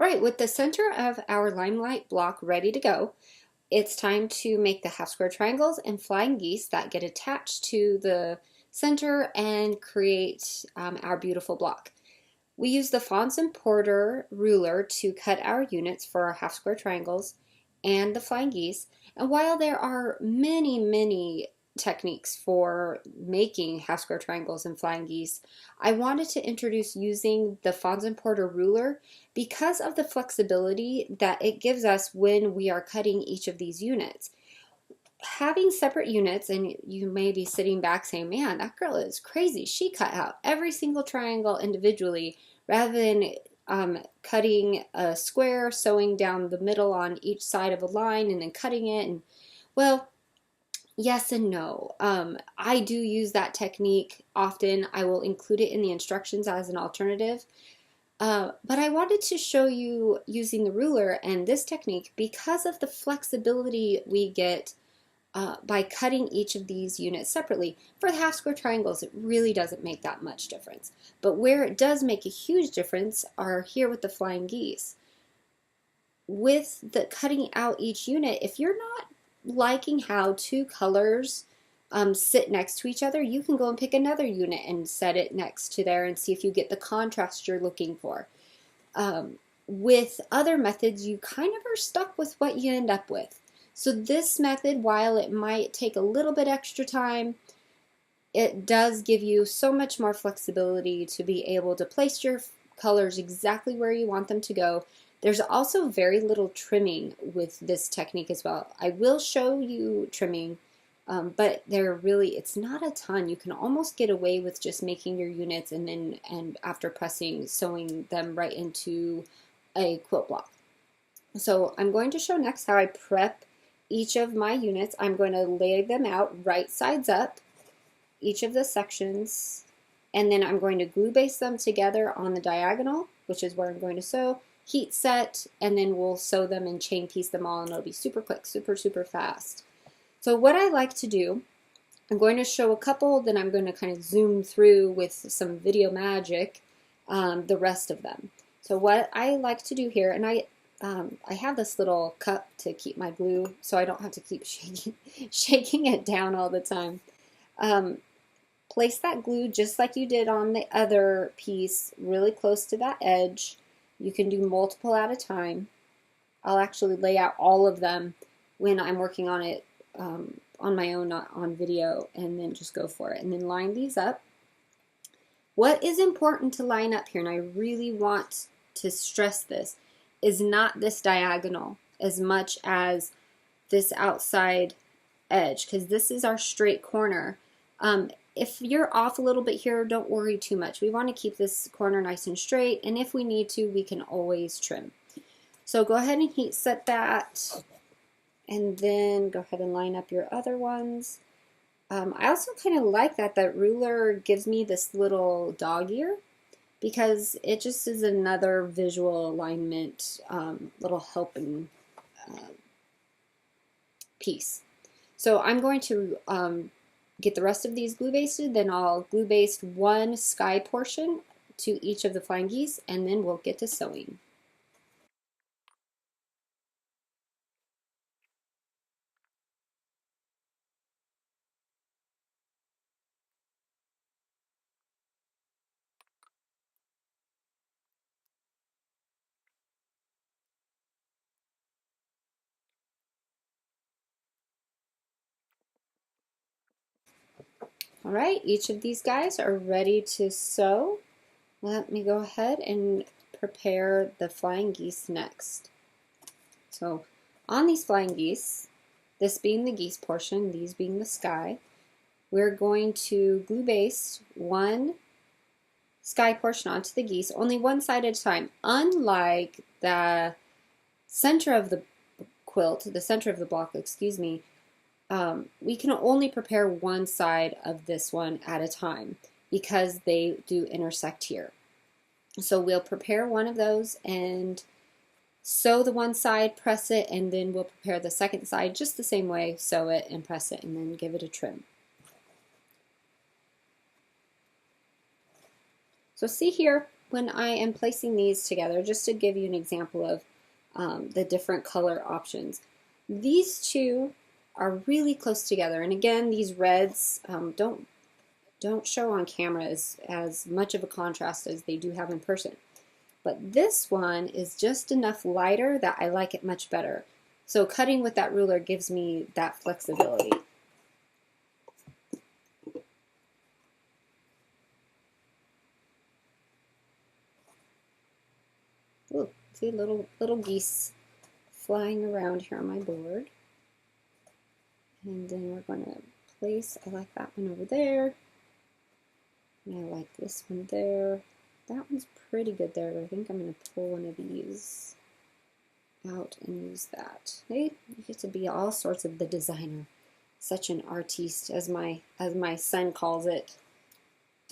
All right, with the center of our Limelight block ready to go, it's time to make the half square triangles and flying geese that get attached to the center and create our beautiful block. We use the Fons and Porter ruler to cut our units for our half square triangles and the flying geese. And while there are many techniques for making half square triangles and flying geese, I wanted to introduce using the Fons and Porter ruler because of the flexibility that it gives us when we are cutting each of these units. Having separate units, and you may be sitting back saying, man, that girl is crazy. She cut out every single triangle individually rather than cutting a square, sewing down the middle on each side of a line, and then cutting it. And well, yes and no. I do use that technique often. I will include it in the instructions as an alternative. But I wanted to show you using the ruler and this technique because of the flexibility we get by cutting each of these units separately. For the half square triangles, it really doesn't make that much difference. But where it does make a huge difference are here with the flying geese. With the cutting out each unit, if you're not liking how two colors sit next to each other, you can go and pick another unit and set it next to there and see if you get the contrast you're looking for. With other methods, you kind of are stuck with what you end up with. So this method, while it might take a little bit extra time, it does give you so much more flexibility to be able to place your colors exactly where you want them to go. There's also very little trimming with this technique as well. I will show you trimming, but it's not a ton. You can almost get away with just making your units and after pressing, sewing them right into a quilt block. So I'm going to show next how I prep each of my units. I'm going to lay them out right sides up, each of the sections, and then I'm going to glue base them together on the diagonal, which is where I'm going to sew, heat set, and then we'll sew them and chain piece them all, and it'll be super quick, super fast. So what I like to do, I'm going to show a couple, then I'm going to kind of zoom through with some video magic the rest of them. So what I like to do here, and I have this little cup to keep my glue so I don't have to keep shaking it down all the time. Place that glue just like you did on the other piece, really close to that edge. You can do multiple at a time. I'll actually lay out all of them when I'm working on it on my own, not on video, and then just go for it. And then line these up. What is important to line up here, and I really want to stress this, is not this diagonal as much as this outside edge, because this is our straight corner. If you're off a little bit here, don't worry too much. We want to keep this corner nice and straight, and if we need to, we can always trim. So go ahead and heat set that, and then go ahead and line up your other ones. I also kind of like that ruler gives me this little dog ear, because it just is another visual alignment, little helping piece. So I'm going to get the rest of these glue basted, then I'll glue baste one sky portion to each of the flying geese, and then we'll get to sewing. All right, each of these guys are ready to sew. Let me go ahead and prepare the flying geese next. So on these flying geese, this being the geese portion, these being the sky, we're going to glue baste one sky portion onto the geese, only one side at a time. Unlike the center of the quilt, the center of the block, excuse me, we can only prepare one side of this one at a time because they do intersect here. So we'll prepare one of those and sew the one side, press it, and then we'll prepare the second side just the same way, sew it and press it, and then give it a trim. So see here, when I am placing these together, just to give you an example of the different color options, these two are really close together. And again, these reds don't show on camera as much of a contrast as they do have in person. But this one is just enough lighter that I like it much better. So cutting with that ruler gives me that flexibility. Ooh, see little geese flying around here on my board. And then we're going to place, I like that one over there. And I like this one there. That one's pretty good there, but I think I'm going to pull one of these out and use that. Hey, you get to be all sorts of the designer. Such an artiste, as my son calls it.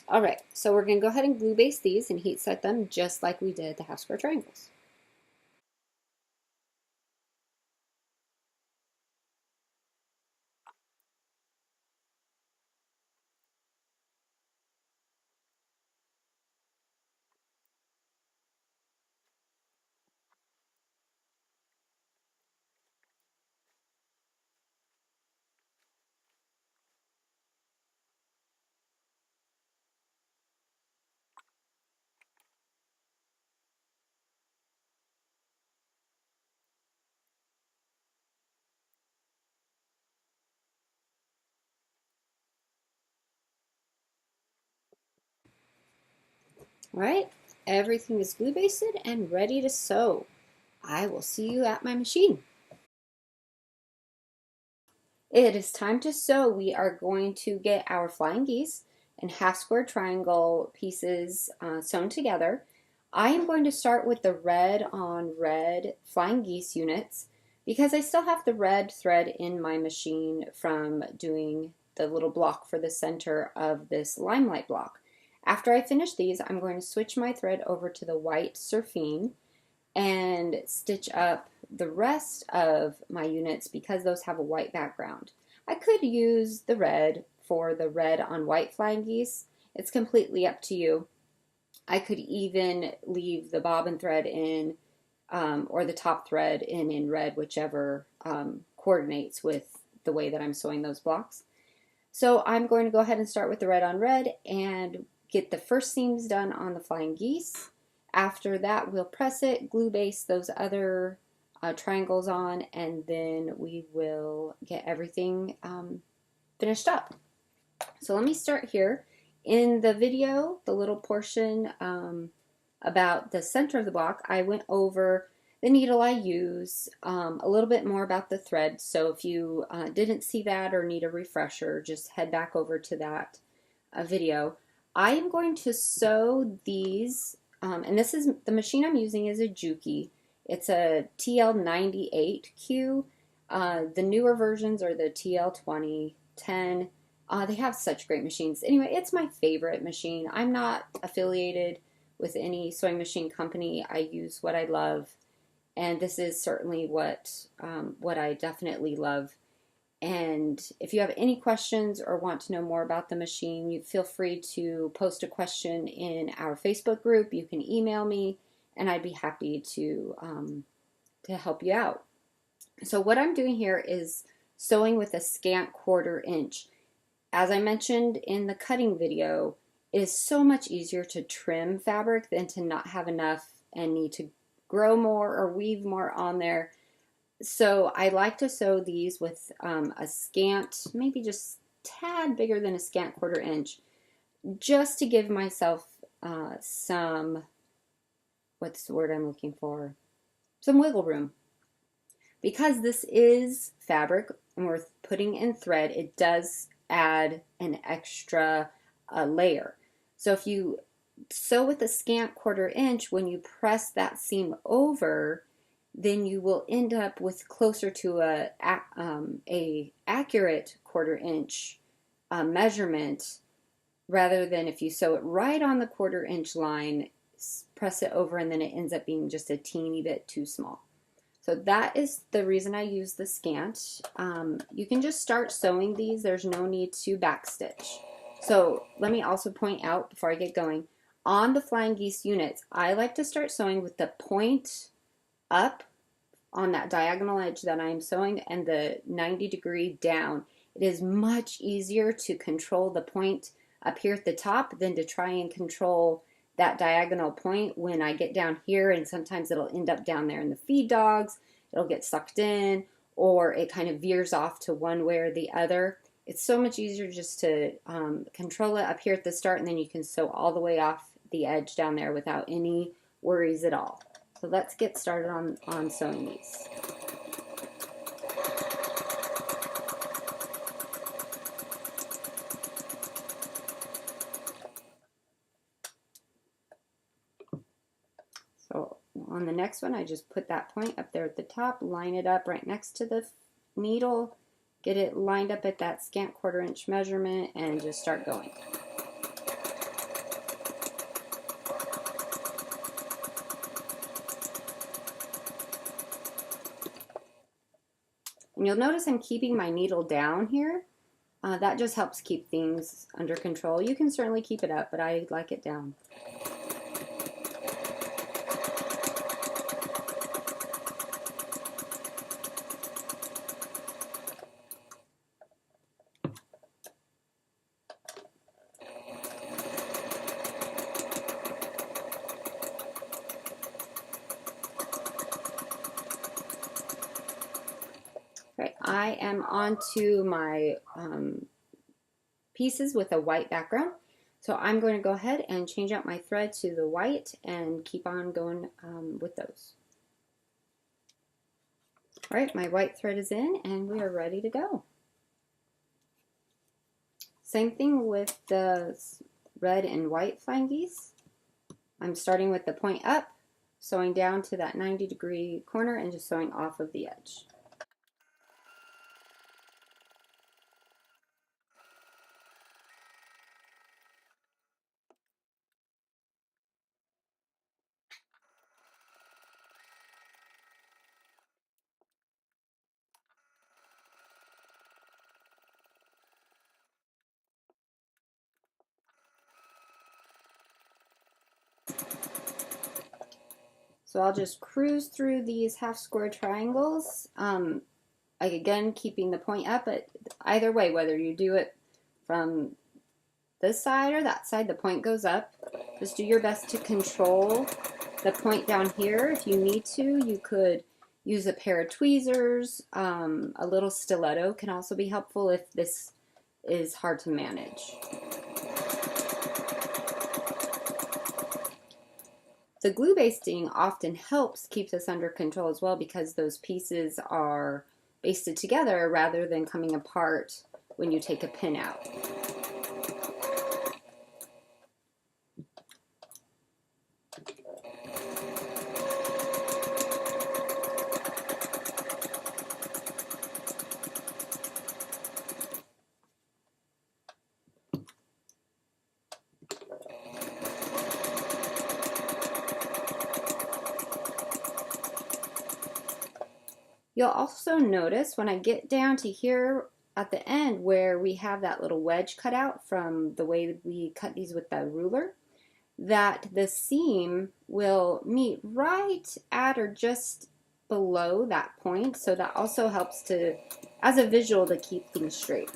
All right, so we're going to go ahead and glue base these and heat set them just like we did the half square triangles. All right, everything is glue basted and ready to sew. I will see you at my machine. It is time to sew. We are going to get our flying geese and half square triangle pieces sewn together. I am going to start with the red on red flying geese units because I still have the red thread in my machine from doing the little block for the center of this Limelight block. After I finish these, I'm going to switch my thread over to the white surfing and stitch up the rest of my units because those have a white background. I could use the red for the red on white flying geese. It's completely up to you. I could even leave the bobbin thread in or the top thread in red, whichever coordinates with the way that I'm sewing those blocks. So I'm going to go ahead and start with the red on red and get the first seams done on the flying geese. After that, we'll press it, glue base those other triangles on, and then we will get everything finished up. So let me start here. In the video, the little portion about the center of the block, I went over the needle I use, a little bit more about the thread. So if you didn't see that or need a refresher, just head back over to that video. I am going to sew these, and this is the machine I'm using is a Juki. It's a TL98Q. The newer versions are the TL2010. They have such great machines. Anyway, it's my favorite machine. I'm not affiliated with any sewing machine company. I use what I love, and this is certainly what I definitely love. And if you have any questions or want to know more about the machine, you feel free to post a question in our Facebook group. You can email me, and I'd be happy to help you out. So what I'm doing here is sewing with a scant 1/4 inch. As I mentioned in the cutting video, it is so much easier to trim fabric than to not have enough and need to grow more or weave more on there. So I like to sew these with a scant, maybe just tad bigger than a scant 1/4 inch, just to give myself some, what's the word I'm looking for? Some wiggle room. Because this is fabric and we're putting in thread, it does add an extra layer. So if you sew with a scant 1/4 inch, when you press that seam over, then you will end up with closer to a accurate 1/4 inch measurement, rather than if you sew it right on the 1/4 inch line, press it over, and then it ends up being just a teeny bit too small. So that is the reason I use the scant. You can just start sewing these. There's no need to backstitch. So let me also point out before I get going, On the flying geese units, I like to start sewing with the point up on that diagonal edge that I'm sewing and the 90-degree down. It is much easier to control the point up here at the top than to try and control that diagonal point when I get down here, and sometimes it'll end up down there in the feed dogs, it'll get sucked in, or it kind of veers off to one way or the other. It's so much easier just to control it up here at the start, and then you can sew all the way off the edge down there without any worries at all. So let's get started on sewing these. So on the next one, I just put that point up there at the top, line it up right next to the needle, get it lined up at that scant 1/4 inch measurement, and just start going. And you'll notice I'm keeping my needle down here. That just helps keep things under control. You can certainly keep it up, but I like it down. Right, I am onto my pieces with a white background. So I'm going to go ahead and change out my thread to the white and keep on going with those. All right, my white thread is in and we are ready to go. Same thing with the red and white flying geese. I'm starting with the point up, sewing down to that 90-degree corner and just sewing off of the edge. So I'll just cruise through these half square triangles, again keeping the point up, but either way, whether you do it from this side or that side, the point goes up. Just do your best to control the point down here. If you need to, you could use a pair of tweezers. A little stiletto can also be helpful if this is hard to manage. The glue basting often helps keep this under control as well, because those pieces are basted together rather than coming apart when you take a pin out. You'll also notice when I get down to here at the end where we have that little wedge cut out from the way we cut these with the ruler, that the seam will meet right at or just below that point. So that also helps to, as a visual, to keep things straight.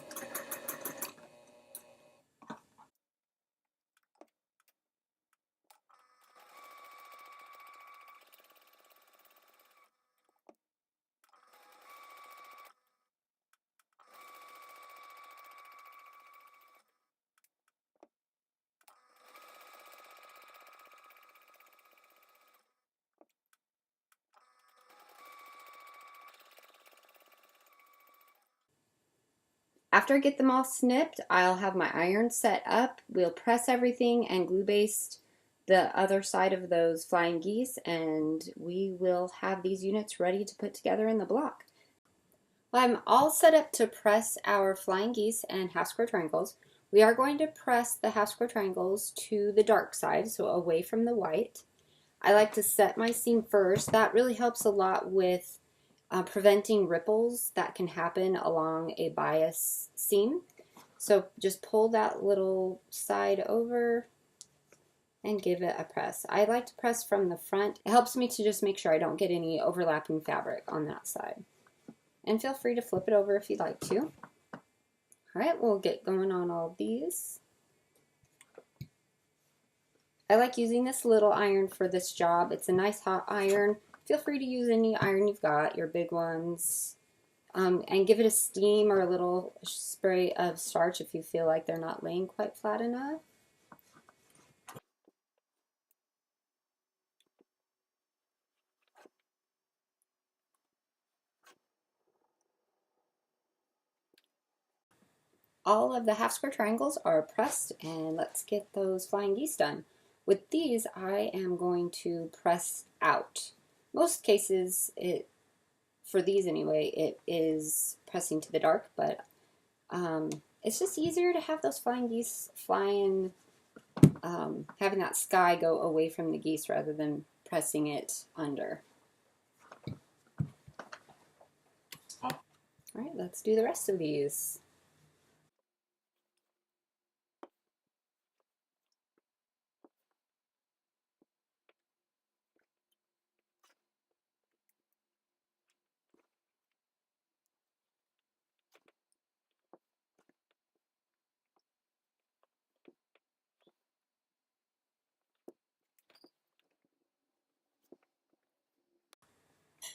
After I get them all snipped, I'll have my iron set up. We'll press everything and glue baste the other side of those flying geese, and we will have these units ready to put together in the block. Well, I'm all set up to press our flying geese and half square triangles. We are going to press the half square triangles to the dark side, so away from the white. I like to set my seam first. That really helps a lot with preventing ripples that can happen along a bias seam. So just pull that little side over and give it a press. I like to press from the front. It helps me to just make sure I don't get any overlapping fabric on that side. And feel free to flip it over if you'd like to. All right, we'll get going on all these. I like using this little iron for this job. It's a nice hot iron. Feel free to use any iron you've got, your big ones. And give it a steam or a little spray of starch if you feel like they're not laying quite flat enough. All of the half square triangles are pressed, and let's get those flying geese done. With these, I am going to press out. Most cases, for these anyway, it is pressing to the dark, but it's just easier to have those flying geese flying, having that sky go away from the geese rather than pressing it under. All right, let's do the rest of these.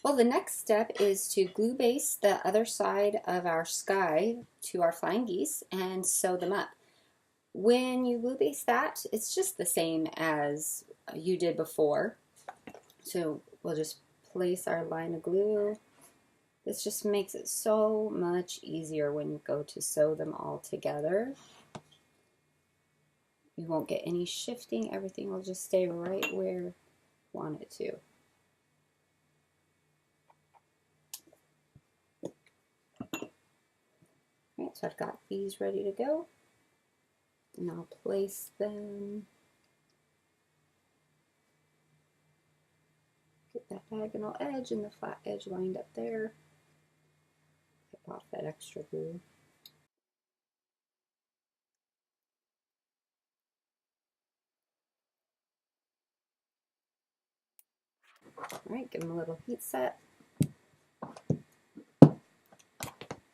Well, the next step is to glue base the other side of our sky to our flying geese and sew them up. When you glue base that, it's just the same as you did before. So we'll just place our line of glue. This just makes it so much easier when you go to sew them all together. You won't get any shifting. Everything will just stay right where you want it to. All right, so I've got these ready to go. And I'll place them. Get that diagonal edge and the flat edge lined up there. Get off that extra glue. All right, give them a little heat set.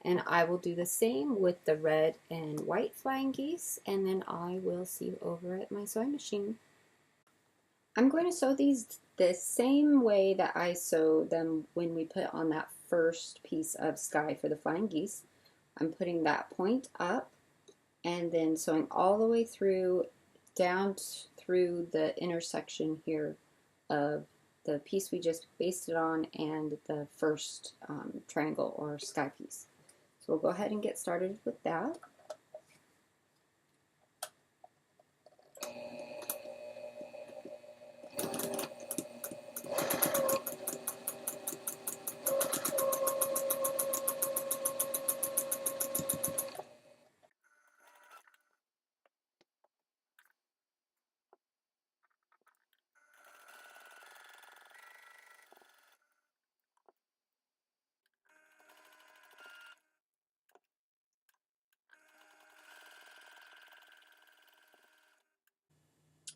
And I will do the same with the red and white flying geese, and then I will see you over at my sewing machine. I'm going to sew these the same way that I sewed them when we put on that first piece of sky for the flying geese. I'm putting that point up and then sewing all the way through, down through the intersection here of the piece we just basted on and the first triangle or sky piece. So we'll go ahead and get started with that.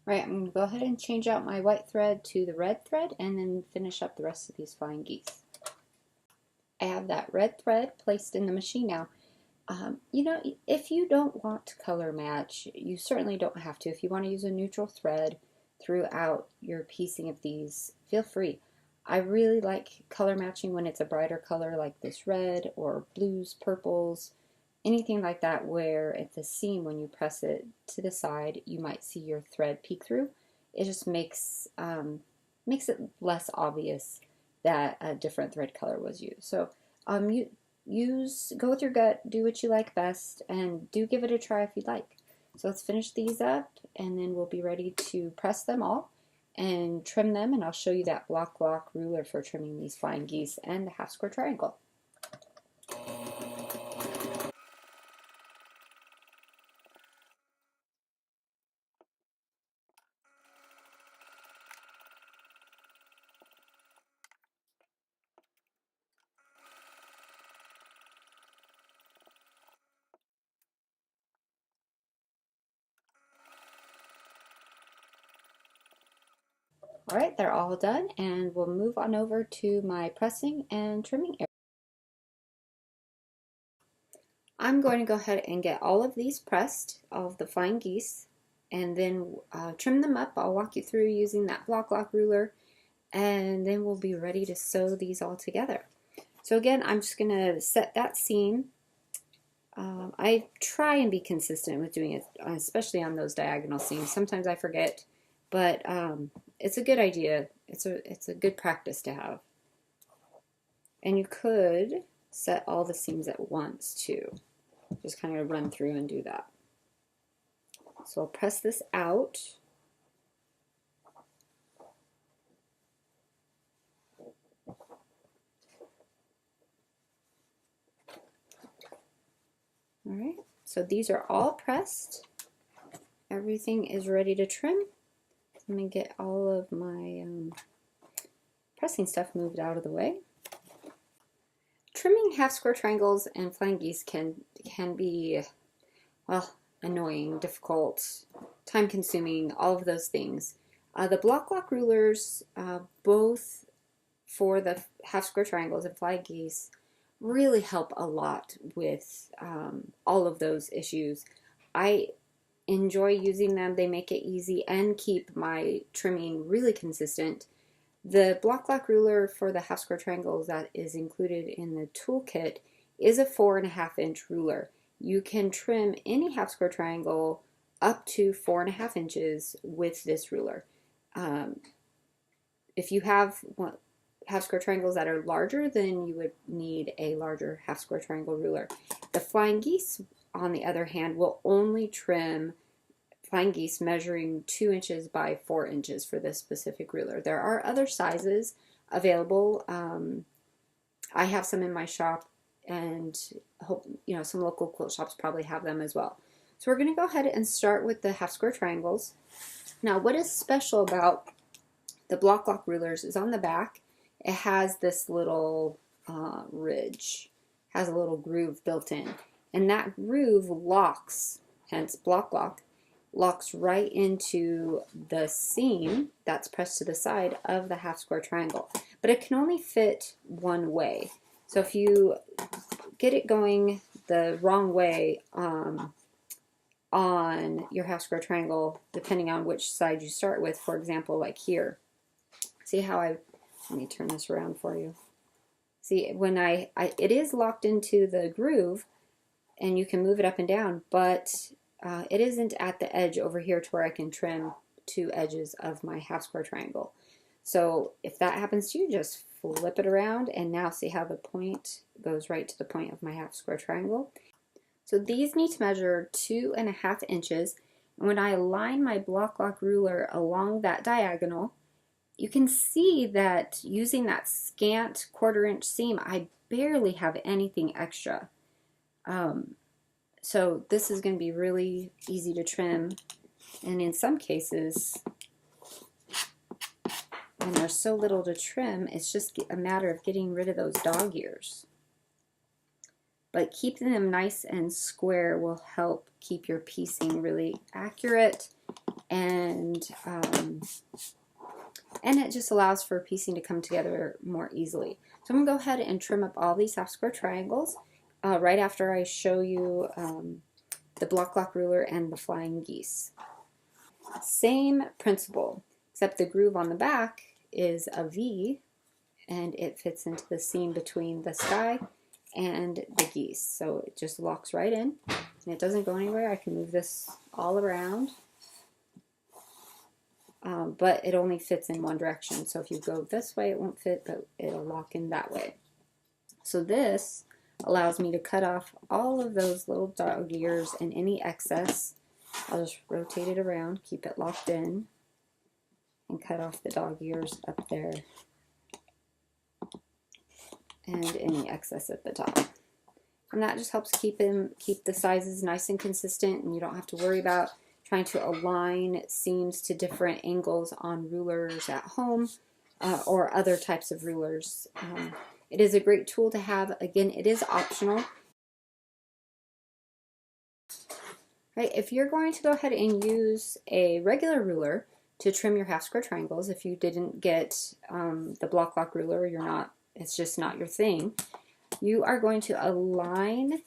Right, I'm going to go ahead and change out my white thread to the red thread and then finish up the rest of these flying geese. I have that red thread placed in the machine now. You know, if you don't want to color match, you certainly don't have to. If you want to use a neutral thread throughout your piecing of these, feel free. I really like color matching when it's a brighter color like this red or blues, purples, anything like that where at the seam when you press it to the side you might see your thread peek through. It just makes it less obvious that a different thread color was used. So go with your gut, do what you like best, and do give it a try if you'd like. So let's finish these up and then we'll be ready to press them all and trim them, and I'll show you that block ruler for trimming these flying geese and the half square triangle. All right, they're all done, and we'll move on over to my pressing and trimming area. I'm going to go ahead and get all of these pressed, all of the flying geese, and then trim them up. I'll walk you through using that block lock ruler, and then we'll be ready to sew these all together. So again, I'm just going to set that seam. I try and be consistent with doing it, especially on those diagonal seams. Sometimes I forget, but it's a good idea. It's a good practice to have. And you could set all the seams at once too. Just kind of run through and do that. So I'll press this out. All right, so these are all pressed. Everything is ready to trim. Let me get all of my pressing stuff moved out of the way. Trimming half square triangles and flying geese can be, well, annoying, difficult, time consuming, all of those things. The block lock rulers, both for the half square triangles and flying geese, really help a lot with all of those issues. I enjoy using them. They make it easy and keep my trimming really consistent. The block lock ruler for the half square triangles that is included in the toolkit is a 4.5-inch ruler. You can trim any half square triangle up to 4.5 inches with this ruler. If you have half square triangles that are larger, then you would need a larger half square triangle ruler. The flying geese, on the other hand, will only trim flying geese measuring 2 inches by 4 inches for this specific ruler. There are other sizes available. I have some in my shop, and hope some local quilt shops probably have them as well. So we're going to go ahead and start with the half square triangles. Now, what is special about the block lock rulers is on the back, it has this little ridge, has a little groove built in, and that groove locks, hence block lock, locks right into the seam that's pressed to the side of the half square triangle. But it can only fit one way. So if you get it going the wrong way on your half square triangle, depending on which side you start with, for example, like here, see how let me turn this around for you. See, when it is locked into the groove, and you can move it up and down, but it isn't at the edge over here to where I can trim 2 edges of my half square triangle. So if that happens to you, just flip it around, and now see how the point goes right to the point of my half square triangle. So these need to measure 2.5 inches. And when I align my block lock ruler along that diagonal, you can see that using that scant 1/4 inch seam, I barely have anything extra. So this is going to be really easy to trim, and in some cases, when there's so little to trim, it's just a matter of getting rid of those dog ears. But keeping them nice and square will help keep your piecing really accurate, and it just allows for piecing to come together more easily. So I'm going to go ahead and trim up all these half square triangles right after I show you the block lock ruler and the flying geese. Same principle, except the groove on the back is a V, and it fits into the seam between the sky and the geese. So it just locks right in, and it doesn't go anywhere. I can move this all around, but it only fits in one direction. So if you go this way, it won't fit, but it'll lock in that way. So this allows me to cut off all of those little dog ears and any excess. I'll just rotate it around, keep it locked in, and cut off the dog ears up there and any excess at the top. And that just helps keep the sizes nice and consistent, and you don't have to worry about trying to align seams to different angles on rulers at home or other types of rulers. It is a great tool to have. Again, it is optional. Right, if you're going to go ahead and use a regular ruler, to trim your half square triangles. If you didn't get the block lock ruler, it's just not your thing. You are going to align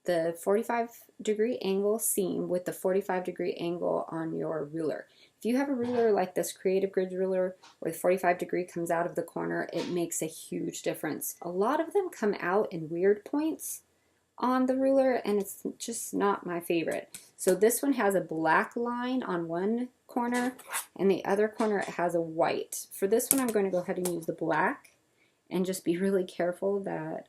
the 45-degree angle seam with the 45-degree angle on your ruler. If you have a ruler like this Creative Grid ruler where the 45-degree comes out of the corner, it makes a huge difference. A lot of them come out in weird points on the ruler, and it's just not my favorite. So this one has a black line on one corner, and the other corner it has a white. For this one, I'm going to go ahead and use the black and just be really careful that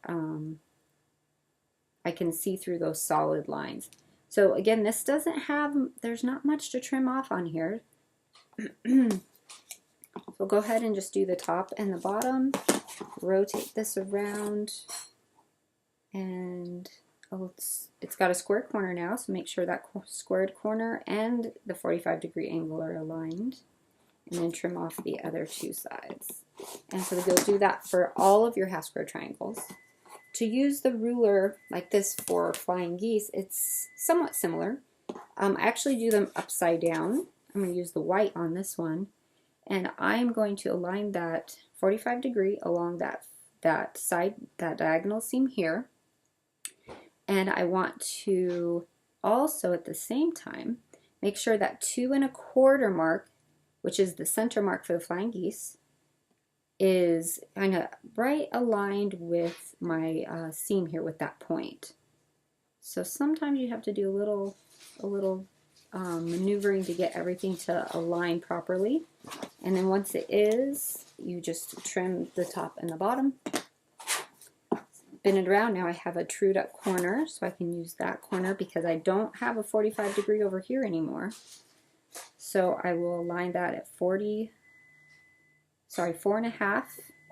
I can see through those solid lines. So again, this doesn't have, there's not much to trim off on here. So go ahead and just do the top and the bottom, rotate this around, and it's got a square corner now, so make sure that squared corner and the 45-degree angle are aligned, and then trim off the other two sides. And so go do that for all of your half square triangles. To use the ruler like this for flying geese, it's somewhat similar. I actually do them upside down. I'm going to use the white on this one, and I'm going to align that 45-degree along that side, that diagonal seam here. And I want to also at the same time make sure that 2 1/4 mark, which is the center mark for the flying geese, is kind of right aligned with my seam here with that point. So sometimes you have to do a little maneuvering to get everything to align properly. And then once it is, you just trim the top and the bottom. Spin it around. Now I have a trued up corner, so I can use that corner because I don't have a 45-degree over here anymore. So I will align that at 4.5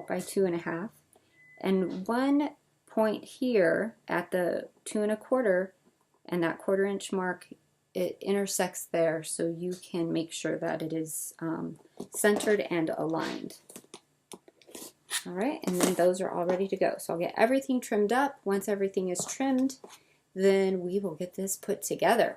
by 2.5. And one point here at the 2 1/4 and that 1/4 inch mark, it intersects there, so you can make sure that it is centered and aligned. All right, and then those are all ready to go. So I'll get everything trimmed up. Once everything is trimmed, then we will get this put together.